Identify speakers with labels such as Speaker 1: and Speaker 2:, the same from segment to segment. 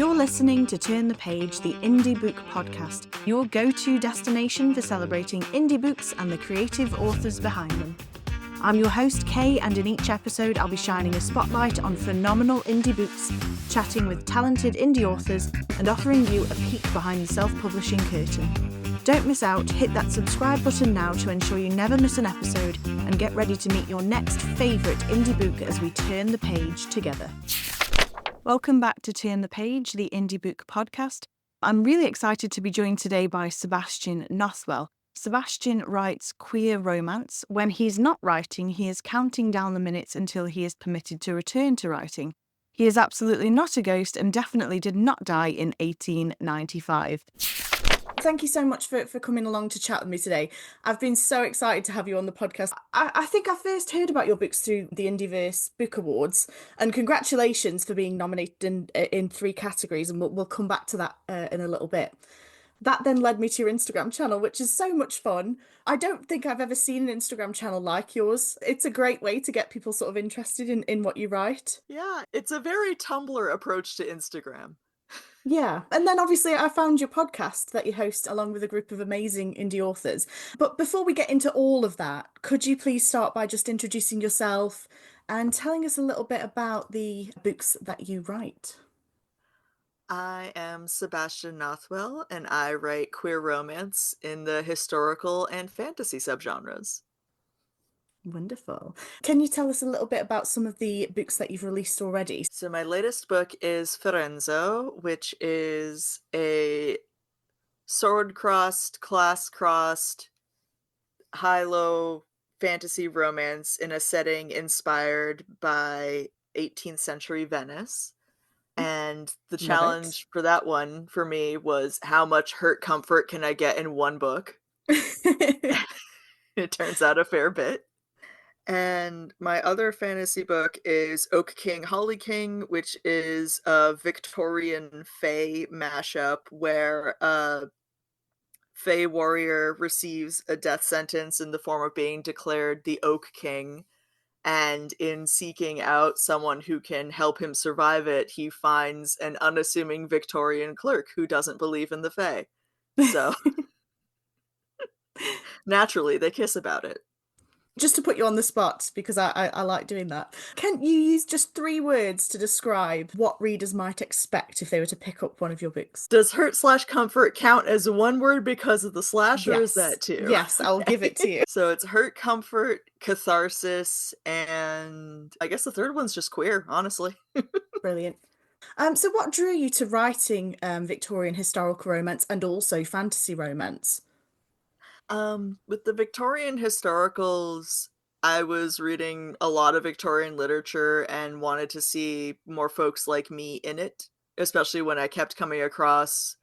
Speaker 1: You're listening to Turn the Page, the Indie Book Podcast, your go-to destination for celebrating indie books and the creative authors behind them. I'm your host, Kay, and in each episode I'll be shining a spotlight on phenomenal indie books, chatting with talented indie authors, and offering you a peek behind the self-publishing curtain. Don't miss out, hit that subscribe button now to ensure you never miss an episode, and get ready to meet your next favourite indie book as we turn the page together. Welcome back to Turn the Page, the Indie Book Podcast. I'm really excited to be joined today by Sebastian Nothwell. Sebastian writes queer romance. When he's not writing, he is counting down the minutes until he is permitted to return to writing. He is absolutely not a ghost and definitely did not die in 1895. Thank you so much for coming along to chat with me today. I've been so excited to have you on the podcast. I think I first heard about your books through the Indieverse Book Awards, and congratulations for being nominated in 3 categories, and we'll come back to that in a little bit. That then led me to your Instagram channel, which is so much fun. I don't think I've ever seen an Instagram channel like yours. It's a great way to get people sort of interested in what you write.
Speaker 2: Yeah, it's a very Tumblr approach to Instagram.
Speaker 1: Yeah. And then obviously I found your podcast that you host along with a group of amazing indie authors. But before we get into all of that, could you please start by just introducing yourself and telling us a little bit about the books that you write?
Speaker 2: I am Sebastian Nothwell, and I write queer romance in the historical and fantasy subgenres.
Speaker 1: Wonderful. Can you tell us a little bit about some of the books that you've released already?
Speaker 2: So my latest book is Fiorenzo, which is a sword-crossed, class-crossed, high-low fantasy romance in a setting inspired by 18th century Venice. And the challenge for that one for me was how much hurt comfort can I get in one book? It turns out a fair bit. And my other fantasy book is Oak King, Holly King, which is a Victorian Fae mashup where a Fae warrior receives a death sentence in the form of being declared the Oak King. And in seeking out someone who can help him survive it, he finds an unassuming Victorian clerk who doesn't believe in the Fae. So, naturally, they kiss about it.
Speaker 1: Just to put you on the spot, because I like doing that. Can you use just 3 words to describe what readers might expect if they were to pick up one of your books?
Speaker 2: Does hurt/comfort count as one word because of the slash, or is that 2?
Speaker 1: Yes, I'll give it to you.
Speaker 2: So it's hurt, comfort, catharsis, and I guess the third one's just queer, honestly.
Speaker 1: Brilliant. So what drew you to writing Victorian historical romance and also fantasy romance?
Speaker 2: With the Victorian historicals, I was reading a lot of Victorian literature and wanted to see more folks like me in it, especially when I kept coming across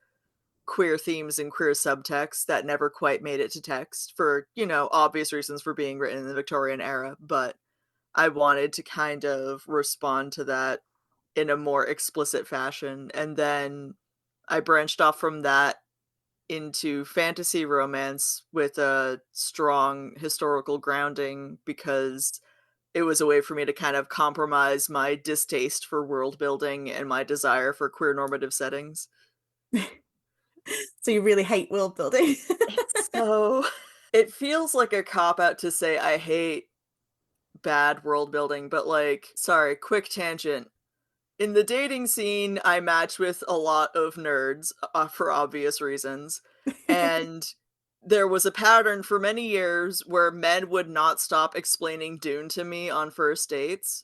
Speaker 2: queer themes and queer subtext that never quite made it to text for, obvious reasons for being written in the Victorian era, but I wanted to kind of respond to that in a more explicit fashion. And then I branched off from that into fantasy romance with a strong historical grounding because it was a way for me to kind of compromise my distaste for world building and my desire for queer normative settings.
Speaker 1: So you really hate world building?
Speaker 2: So it feels like a cop-out to say I hate bad world building, but sorry, quick tangent. In the dating scene, I match with a lot of nerds for obvious reasons, and there was a pattern for many years where men would not stop explaining Dune to me on first dates.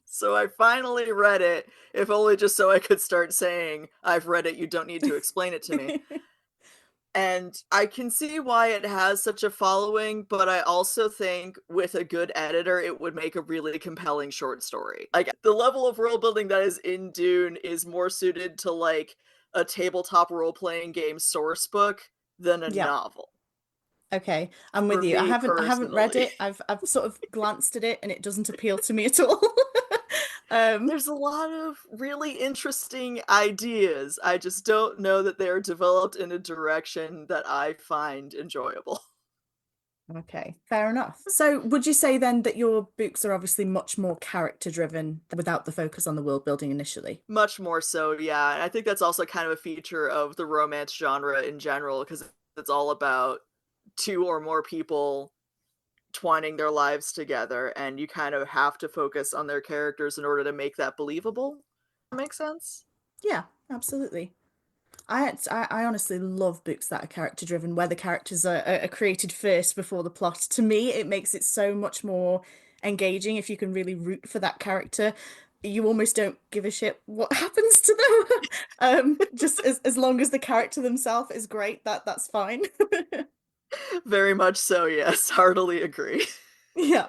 Speaker 2: So I finally read it, if only just so I could start saying, I've read it, you don't need to explain it to me. And I can see why it has such a following, but I also think with a good editor, it would make a really compelling short story. The level of world building that is in Dune is more suited to a tabletop role-playing game source book than a novel.
Speaker 1: Okay, I'm with you. I haven't read it. I've sort of glanced at it and it doesn't appeal to me at all.
Speaker 2: There's a lot of really interesting ideas. I just don't know that they're developed in a direction that I find enjoyable.
Speaker 1: Okay, fair enough. So, would you say then that your books are obviously much more character driven without the focus on the world building initially?
Speaker 2: Much more so, yeah. And I think that's also kind of a feature of the romance genre in general, because it's all about two or more people twining their lives together, and you kind of have to focus on their characters in order to make that believable. That makes sense?
Speaker 1: Yeah, absolutely. I honestly love books that are character driven, where the characters are created first before the plot. To me, it makes it so much more engaging if you can really root for that character. You almost don't give a shit what happens to them. Just as long as the character themselves is great, that's fine.
Speaker 2: Very much so, yes. Heartily agree.
Speaker 1: Yeah.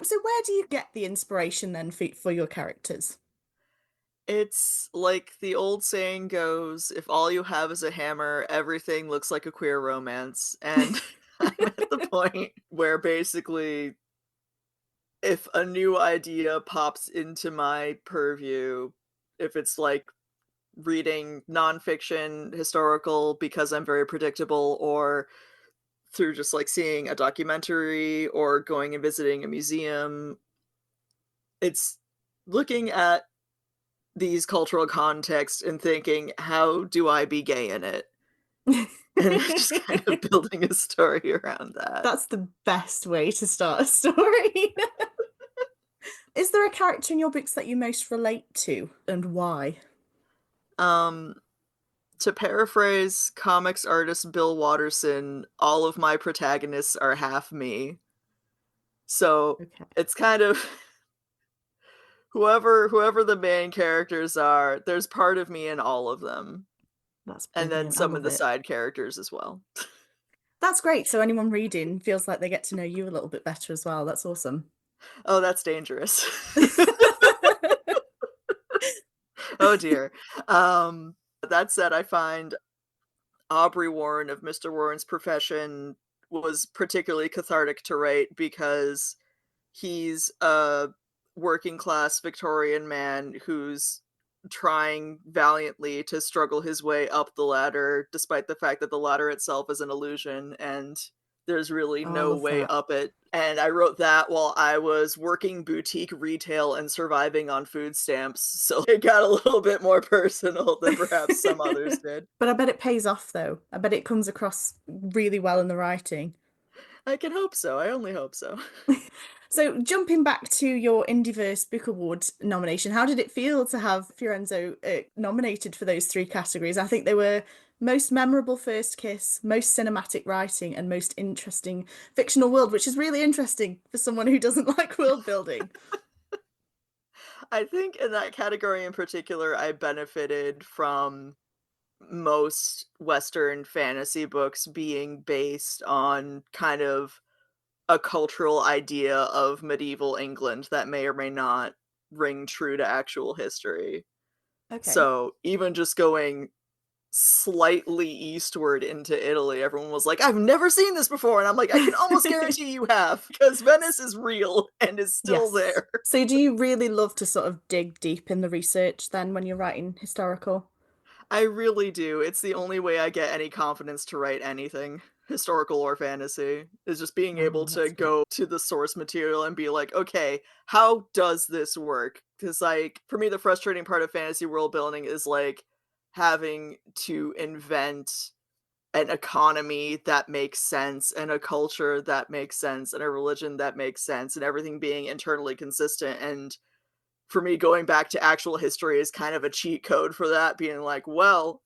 Speaker 1: So where do you get the inspiration then for your characters?
Speaker 2: It's like the old saying goes, if all you have is a hammer, everything looks like a queer romance. And I'm at the point where basically, if a new idea pops into my purview, if it's like reading nonfiction, historical, because I'm very predictable, or through just like seeing a documentary or going and visiting a museum, it's looking at these cultural contexts and thinking, how do I be gay in it? And just kind of building a story around that.
Speaker 1: That's the best way to start a story. Is there a character in your books that you most relate to and why?
Speaker 2: Um, to paraphrase comics artist Bill Watterson, all of my protagonists are half me. So
Speaker 1: Okay,
Speaker 2: it's kind of whoever the main characters are, there's part of me in all of them.
Speaker 1: that's
Speaker 2: And then
Speaker 1: brilliant. I
Speaker 2: some of
Speaker 1: love
Speaker 2: the
Speaker 1: it.
Speaker 2: side characters as well.
Speaker 1: That's great. So anyone reading feels like they get to know you a little bit better as well. That's awesome.
Speaker 2: Oh, that's dangerous. Oh dear. Um, that said, I find Aubrey Warren of Mr. Warren's Profession was particularly cathartic to write because he's a working class Victorian man who's trying valiantly to struggle his way up the ladder, despite the fact that the ladder itself is an illusion and there's really
Speaker 1: Oh, I
Speaker 2: no
Speaker 1: love
Speaker 2: way
Speaker 1: that.
Speaker 2: up it. And I wrote that while I was working boutique retail and surviving on food stamps. So it got a little bit more personal than perhaps some others did.
Speaker 1: But I bet it pays off though. I bet it comes across really well in the writing.
Speaker 2: I can hope so. I only hope so.
Speaker 1: So jumping back to your Indieverse Book Award nomination, how did it feel to have Fiorenzo nominated for those three categories? I think they were most memorable first kiss, most cinematic writing, and most interesting fictional world, which is really interesting for someone who doesn't like world building.
Speaker 2: I think in that category in particular, I benefited from most Western fantasy books being based on kind of a cultural idea of medieval England that may or may not ring true to actual history.
Speaker 1: Okay.
Speaker 2: So even just going slightly eastward into Italy, everyone was like, I've never seen this before. And I'm like, I can almost guarantee you have, because Venice is real and is still
Speaker 1: Yes.
Speaker 2: there.
Speaker 1: So do you really love to sort of dig deep in the research then when you're writing historical?
Speaker 2: I really do. It's the only way I get any confidence to write anything, historical or fantasy, is just being able
Speaker 1: Oh,
Speaker 2: to
Speaker 1: that's great.
Speaker 2: go to the source material and be like, okay, how does this work? Because, like, for me, the frustrating part of fantasy world building is like having to invent an economy that makes sense and a culture that makes sense and a religion that makes sense and everything being internally consistent. And for me, going back to actual history is kind of a cheat code for that, being like, well,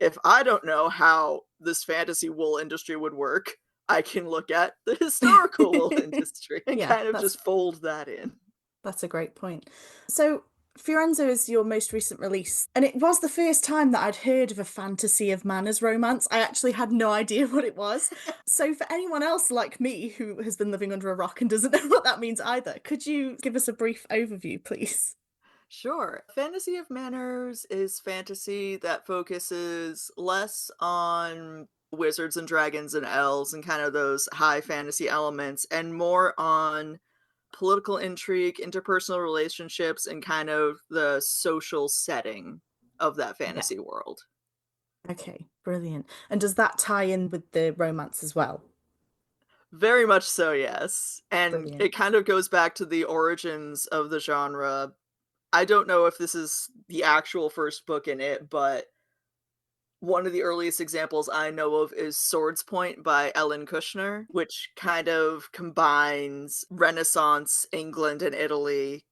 Speaker 2: if I don't know how this fantasy wool industry would work, I can look at the historical wool industry and
Speaker 1: Yeah,
Speaker 2: kind of just fold that in.
Speaker 1: that's a great point. So, Fiorenzo is your most recent release, and it was the first time that I'd heard of a fantasy of manners romance. I actually had no idea what it was. So, for anyone else like me who has been living under a rock and doesn't know what that means either, could you give us a brief overview, please?
Speaker 2: Sure. Fantasy of Manners is fantasy that focuses less on wizards and dragons and elves and kind of those high fantasy elements and more on political intrigue, interpersonal relationships, and kind of the social setting of that
Speaker 1: Yeah.
Speaker 2: fantasy world.
Speaker 1: Okay, brilliant. And does that tie in with the romance as well?
Speaker 2: Very much so, yes. And
Speaker 1: Brilliant.
Speaker 2: it kind of goes back to the origins of the genre. I don't know if this is the actual first book in it, but one of the earliest examples I know of is Swords Point by Ellen Kushner, which kind of combines Renaissance England and Italy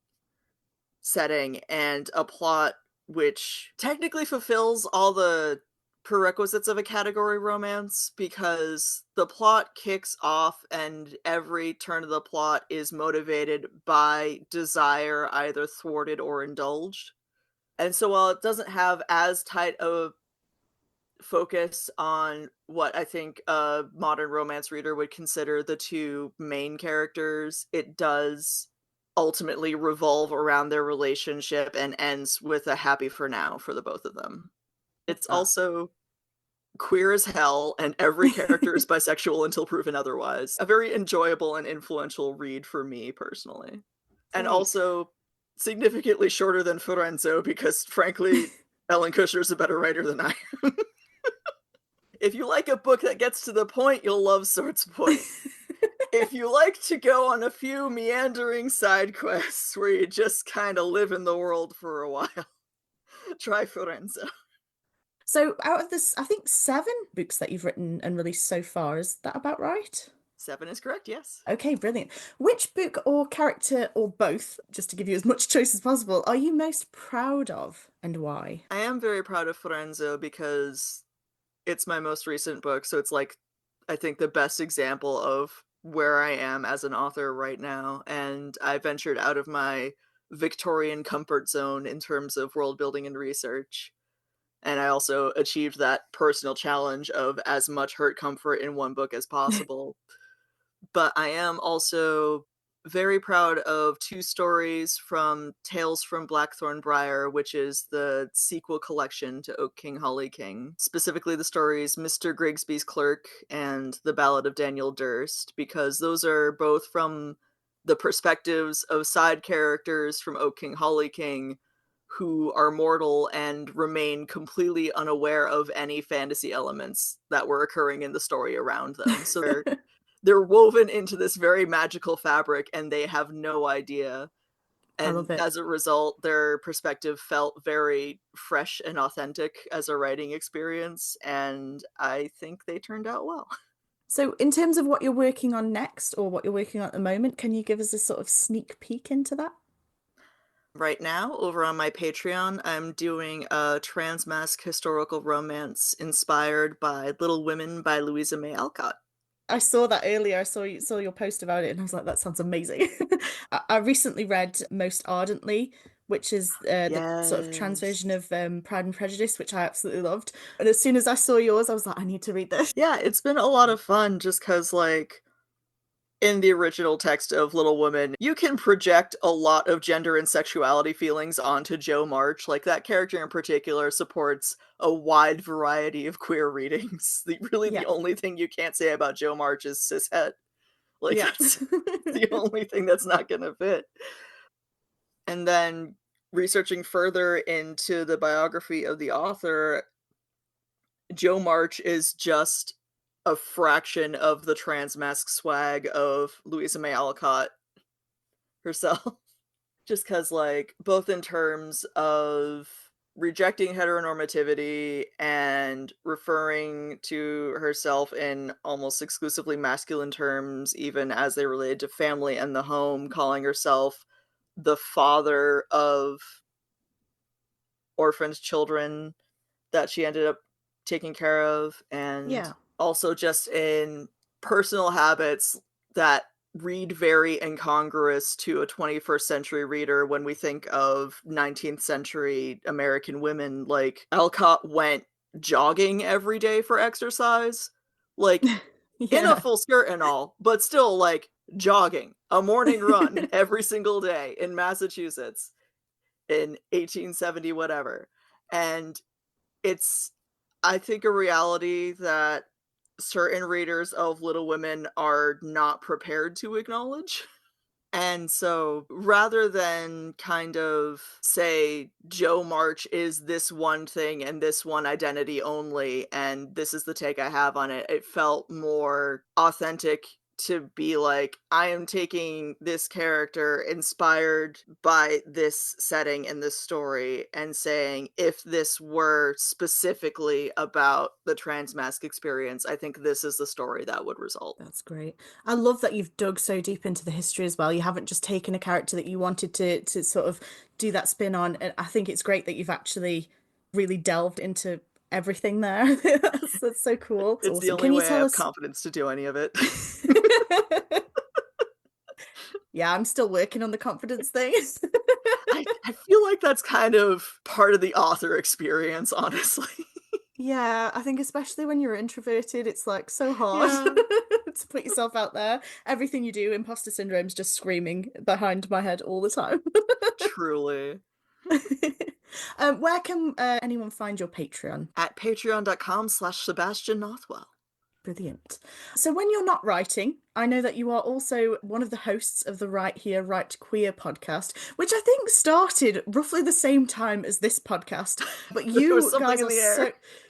Speaker 2: setting and a plot which technically fulfills all the prerequisites of a category romance, because the plot kicks off and every turn of the plot is motivated by desire, either thwarted or indulged. And so while it doesn't have as tight a focus on what I think a modern romance reader would consider the two main characters, it does ultimately revolve around their relationship and ends with a happy for now for the both of them.
Speaker 1: Love
Speaker 2: It's
Speaker 1: that.
Speaker 2: also queer as hell, and every character is bisexual until proven otherwise. A very enjoyable and influential read for me personally. And
Speaker 1: Great.
Speaker 2: also significantly shorter than Fiorenzo because, frankly, Ellen Kushner's a better writer than I am. If you like a book that gets to the point, you'll love Swords Point. If you like to go on a few meandering side quests where you just kind of live in the world for a while, try Fiorenzo.
Speaker 1: So, out of this, I think 7 books that you've written and released so far, is that about right?
Speaker 2: 7 is correct, yes.
Speaker 1: Okay, brilliant. Which book or character or both, just to give you as much choice as possible, are you most proud of and why?
Speaker 2: I am very proud of Fiorenzo because it's my most recent book, so it's like, I think, the best example of where I am as an author right now, and I ventured out of my Victorian comfort zone in terms of world building and research. And I also achieved that personal challenge of as much hurt comfort in one book as possible. But I am also very proud of 2 stories from Tales from Blackthorn Briar, which is the sequel collection to Oak King, Holly King. Specifically the stories Mr. Grigsby's Clerk and The Ballad of Daniel Durst, because those are both from the perspectives of side characters from Oak King, Holly King, who are mortal and remain completely unaware of any fantasy elements that were occurring in the story around them. So they're woven into this very magical fabric and they have no idea.
Speaker 1: I
Speaker 2: And
Speaker 1: love it.
Speaker 2: as a result, their perspective felt very fresh and authentic as a writing experience, and I think they turned out well.
Speaker 1: So, in terms of what you're working on next or what you're working on at the moment, can you give us a sort of sneak peek into that?
Speaker 2: Right now, over on my Patreon, I'm doing a transmasc historical romance inspired by Little Women by Louisa May Alcott.
Speaker 1: I saw that earlier. I saw your post about it, and I was like, "That sounds amazing." I recently read Most Ardently, which is the sort of trans
Speaker 2: Yes.
Speaker 1: version of Pride and Prejudice, which I absolutely loved. And as soon as I saw yours, I was like, "I need to read this."
Speaker 2: Yeah, it's been a lot of fun just because, like, in the original text of Little Women, you can project a lot of gender and sexuality feelings onto Jo March. Like, that character in particular supports a wide variety of queer readings. The
Speaker 1: Yeah,
Speaker 2: only thing you can't say about Jo March is cishet. Like,
Speaker 1: yeah.
Speaker 2: that's the only thing that's not gonna fit. And then researching further into the biography of the author, Jo March is just a fraction of the transmasc swag of Louisa May Alcott herself. Just because, like, both in terms of rejecting heteronormativity and referring to herself in almost exclusively masculine terms, even as they related to family and the home, calling herself the father of orphaned children that she ended up taking care of, and
Speaker 1: Yeah.
Speaker 2: also just in personal habits that read very incongruous to a 21st century reader when we think of 19th century American women. Like, Alcott went jogging every day for exercise, like, in a
Speaker 1: Yeah.
Speaker 2: full skirt and all, but still, like, jogging, a morning run every single day in Massachusetts in 1870 whatever. And it's, I think, a reality that certain readers of Little Women are not prepared to acknowledge. And so rather than kind of say Jo March is this one thing and this one identity only, and this is the take I have on it, it felt more authentic to be like, I am taking this character inspired by this setting and this story and saying, if this were specifically about the transmask experience, I think this is the story that would result.
Speaker 1: That's great. I love that you've dug so deep into the history as well. You haven't just taken a character that you wanted to sort of do that spin on. And I think it's great that you've actually really delved into everything there. That's so cool. It's
Speaker 2: It's the
Speaker 1: awesome.
Speaker 2: only
Speaker 1: Can you
Speaker 2: way I
Speaker 1: tell
Speaker 2: have
Speaker 1: us?
Speaker 2: confidence to do any of it.
Speaker 1: Yeah, I'm still working on the confidence thing.
Speaker 2: I feel like that's kind of part of the author experience, honestly.
Speaker 1: Yeah, I think especially when you're introverted, it's like so hard
Speaker 2: Yeah,
Speaker 1: to put yourself out there. Everything you do, imposter syndrome's just screaming behind my head all the time.
Speaker 2: truly.
Speaker 1: Where can anyone find your Patreon?
Speaker 2: At patreon.com/Sebastian Nothwell.
Speaker 1: Brilliant. So when you're not writing, I know that you are also one of the hosts of the Right Here, Right Queer podcast, which I think started roughly the same time as this podcast. But
Speaker 2: There was
Speaker 1: you
Speaker 2: something
Speaker 1: guys
Speaker 2: in
Speaker 1: are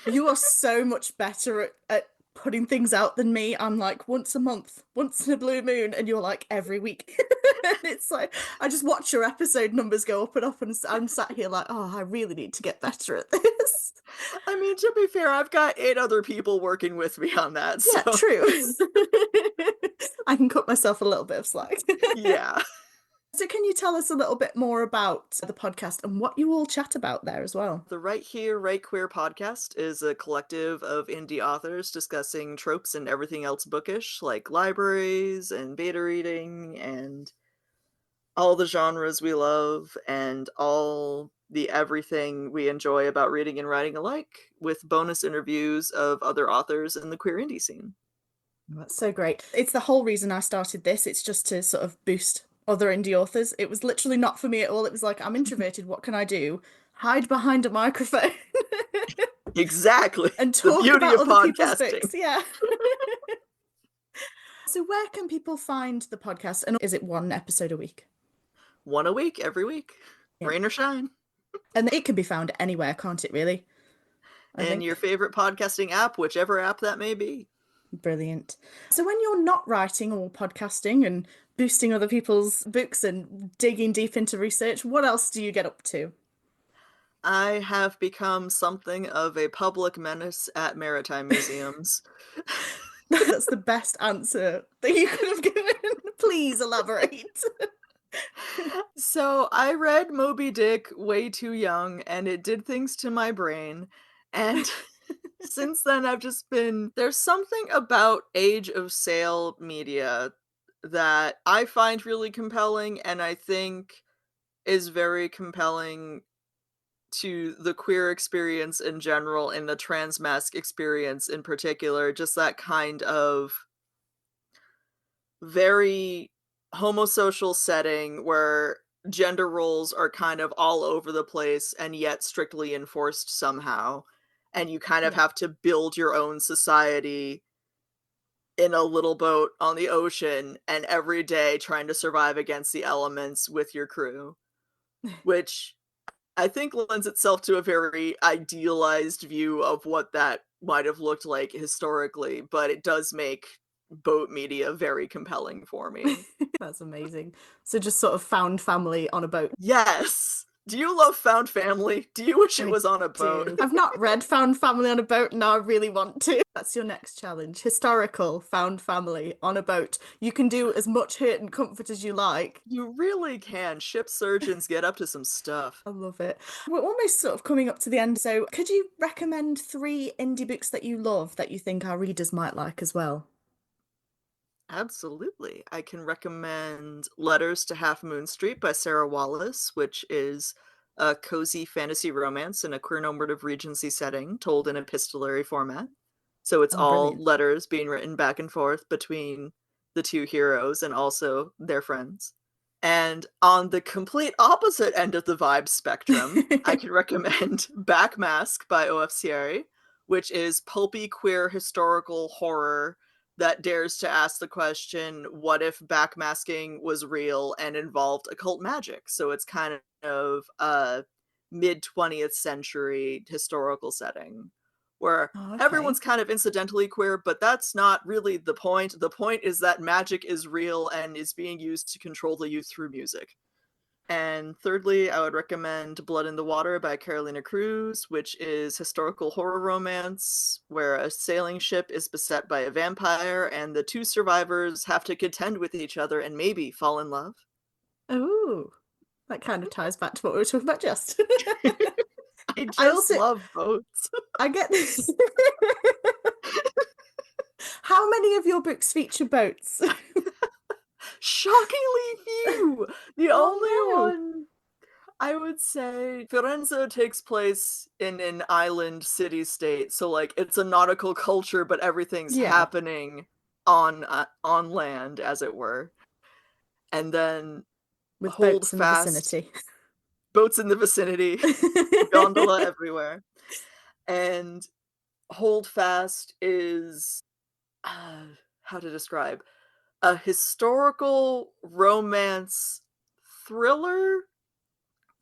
Speaker 2: the air.
Speaker 1: so much better at putting things out than me. I'm like once a month, once in a blue moon, and you're like every week. And it's like I just watch your episode numbers go up and up, and I'm sat here like, oh, I really need to get better at this.
Speaker 2: I mean, to be fair, I've got 8 other people working with me on that,
Speaker 1: Yeah,
Speaker 2: so
Speaker 1: true. I can cut myself a little bit of slack.
Speaker 2: yeah.
Speaker 1: So, can you tell us a little bit more about the podcast and what you all chat about there as well?
Speaker 2: The Right Here, Right Queer podcast is a collective of indie authors discussing tropes and everything else bookish, like libraries and beta reading and all the genres we love and all the everything we enjoy about reading and writing alike, with bonus interviews of other authors in the queer indie scene.
Speaker 1: That's so great. It's the whole reason I started this. It's just to sort of boost other indie authors. It was literally not for me at all. It was like, I'm introverted. What can I do? Hide behind a microphone
Speaker 2: Exactly.
Speaker 1: and
Speaker 2: The
Speaker 1: talk
Speaker 2: beauty
Speaker 1: about
Speaker 2: of
Speaker 1: other people's
Speaker 2: podcasting.
Speaker 1: books. Yeah. So, where can people find the podcast? And is it one episode a week?
Speaker 2: One a week, every week.
Speaker 1: Yeah.
Speaker 2: Rain or shine.
Speaker 1: And it can be found anywhere, can't it, really? I
Speaker 2: And
Speaker 1: think.
Speaker 2: your favorite podcasting app, whichever app that may be.
Speaker 1: Brilliant. So when you're not writing or podcasting and boosting other people's books and digging deep into research, what else do you get up to?
Speaker 2: I have become something of a public menace at maritime museums.
Speaker 1: That's the best answer that you could have given. Please elaborate.
Speaker 2: So I read Moby Dick way too young, and it did things to my brain. And since then, there's something about Age of Sail media that I find really compelling, and I think is very compelling to the queer experience in general and the transmasc experience in particular. Just that kind of very homosocial setting where gender roles are kind of all over the place and yet strictly enforced somehow. And you kind of
Speaker 1: Yeah.
Speaker 2: have to build your own society in a little boat on the ocean and every day trying to survive against the elements with your crew, which I think lends itself to a very idealized view of what that might have looked like historically, but it does make boat media very compelling for me.
Speaker 1: That's amazing. So just sort of found family on a boat.
Speaker 2: Yes! Do you love found family? Do you wish it
Speaker 1: I
Speaker 2: was on a boat?
Speaker 1: do. I've not read Found Family on a Boat, and now I really want to. That's your next challenge. Historical Found Family on a boat. You can do as much hurt and comfort as you like.
Speaker 2: You really can. Ship surgeons get up to some stuff.
Speaker 1: I love it. We're almost sort of coming up to the end, so could you recommend 3 indie books that you love that you think our readers might like as well?
Speaker 2: Absolutely. I can recommend Letters to Half Moon Street by Sarah Wallace, which is a cozy fantasy romance in a queer normative Regency setting told in epistolary format. So it's
Speaker 1: Oh,
Speaker 2: all
Speaker 1: brilliant.
Speaker 2: letters being written back and forth between the two heroes and also their friends. And on the complete opposite end of the vibe spectrum, I can recommend Backmask by O.F. Sierra, which is pulpy queer historical horror that dares to ask the question, what if backmasking was real and involved occult magic? So it's kind of a mid-20th century historical setting where
Speaker 1: Oh, okay.
Speaker 2: everyone's kind of incidentally queer, but that's not really the point. The point is that magic is real and is being used to control the youth through music. And thirdly, I would recommend Blood in the Water by Carolina Cruz, which is historical horror romance where a sailing ship is beset by a vampire and the two survivors have to contend with each other and maybe fall in love.
Speaker 1: Oh, that kind of ties back to what we were talking about just.
Speaker 2: I
Speaker 1: I
Speaker 2: just
Speaker 1: also
Speaker 2: love boats.
Speaker 1: I get this. How many of your books feature boats?
Speaker 2: Shockingly few! The only
Speaker 1: Oh no.
Speaker 2: one I would say Fiorenzo takes place in an island city state, so like it's a nautical culture, but everything's
Speaker 1: Yeah,
Speaker 2: happening on land, as it were. And then
Speaker 1: with
Speaker 2: Hold
Speaker 1: boats in the
Speaker 2: Fast,
Speaker 1: vicinity.
Speaker 2: boats in the vicinity, gondola everywhere. And Hold Fast is how to describe a historical romance thriller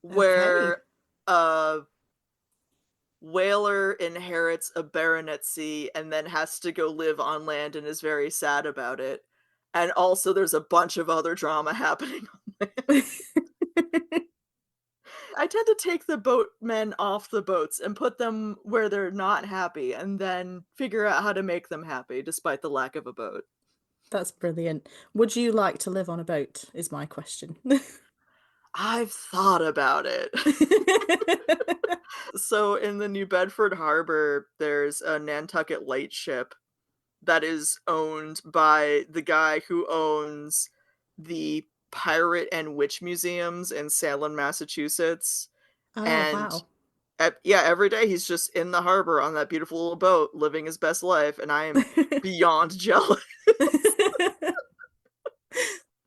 Speaker 1: Okay.
Speaker 2: where a whaler inherits a baronetcy and then has to go live on land and is very sad about it. And also there's a bunch of other drama happening on land. I tend to take the boatmen off the boats and put them where they're not happy and then figure out how to make them happy despite the lack of a boat.
Speaker 1: That's brilliant. Would you like to live on a boat, is my question.
Speaker 2: I've thought about it. So in the New Bedford Harbor, there's a Nantucket lightship that is owned by the guy who owns the Pirate and Witch Museums in Salem, Massachusetts.
Speaker 1: Oh,
Speaker 2: And
Speaker 1: wow.
Speaker 2: yeah, every day he's just in the harbor on that beautiful little boat living his best life, and I am beyond jealous.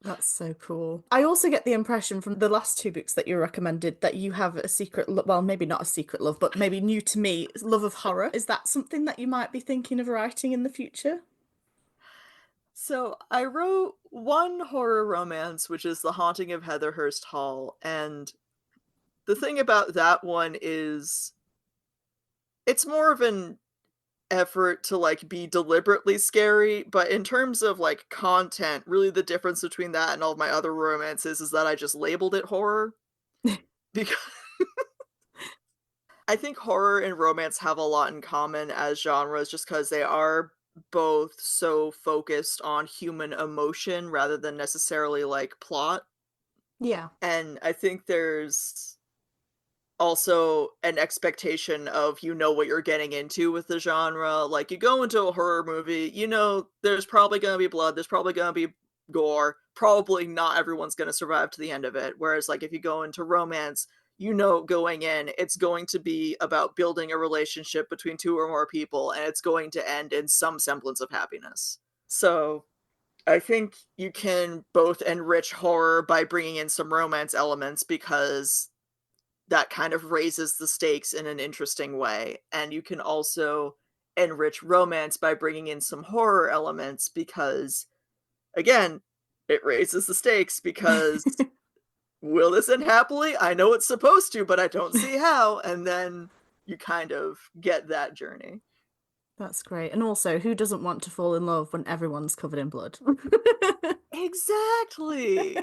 Speaker 1: That's so cool. I also get the impression from the last two books that you recommended that you have a secret, well, maybe not a secret love, but maybe new to me, love of horror. Is that something that you might be thinking of writing in the future?
Speaker 2: So I wrote one horror romance, which is The Haunting of Heatherhurst Hall, and the thing about that one is it's more of an effort to like be deliberately scary, but in terms of like content, really the difference between that and all of my other romances is that I just labeled it horror because I think horror and romance have a lot in common as genres just because they are both so focused on human emotion rather than necessarily like plot.
Speaker 1: Yeah.
Speaker 2: And I think there's also an expectation of you know what you're getting into with the genre. Like you go into a horror movie, you know there's probably going to be blood, there's probably going to be gore. Probably not everyone's going to survive to the end of it. Whereas like if you go into romance, you know going in it's going to be about building a relationship between two or more people and it's going to end in some semblance of happiness. So I think you can both enrich horror by bringing in some romance elements because that kind of raises the stakes in an interesting way. And you can also enrich romance by bringing in some horror elements because, again, it raises the stakes because will this end happily? I know it's supposed to, but I don't see how. And then you kind of get that journey.
Speaker 1: That's great. And also, who doesn't want to fall in love when everyone's covered in blood?
Speaker 2: Exactly.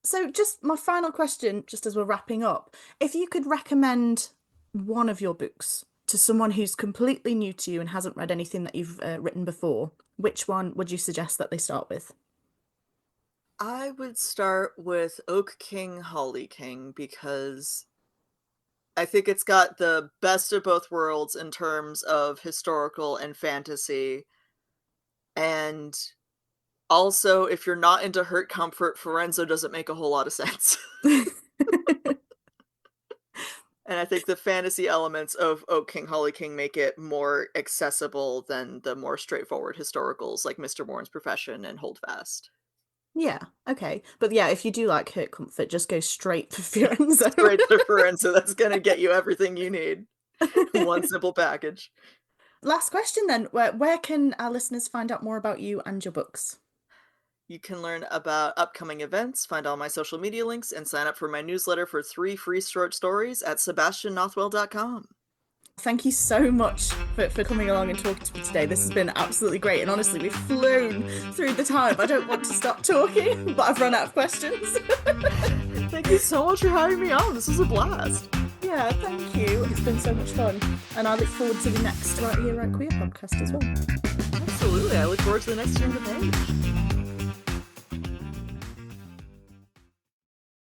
Speaker 1: So, just my final question, just as we're wrapping up, if you could recommend one of your books to someone who's completely new to you and hasn't read anything that you've written before, which one would you suggest that they start with?
Speaker 2: I would start with Oak King, Holly King because I think it's got the best of both worlds in terms of historical and fantasy. And also, if you're not into hurt comfort, Fiorenzo doesn't make a whole lot of sense. And I think the fantasy elements of Oak King, Holly King make it more accessible than the more straightforward historicals like Mr. Bourne's Profession and Hold Fast.
Speaker 1: Yeah, okay. But yeah, if you do like Hurt Comfort, just go straight for Fiorenzo.
Speaker 2: Straight to Fiorenzo, that's going to get you everything you need in one simple package.
Speaker 1: Last question then. Where can our listeners find out more about you and your books?
Speaker 2: You can learn about upcoming events, find all my social media links, and sign up for my newsletter for 3 free short stories at sebastiannothwell.com.
Speaker 1: Thank you so much for coming along and talking to me today. This has been absolutely great. And honestly, we've flown through the time. I don't want to stop talking, but I've run out of questions.
Speaker 2: Thank you so much for having me on. This was a blast.
Speaker 1: Yeah, thank you. It's been so much fun. And I look forward to the next Right Here, Right Queer podcast as well.
Speaker 2: Absolutely. I look forward to the next turn of the page.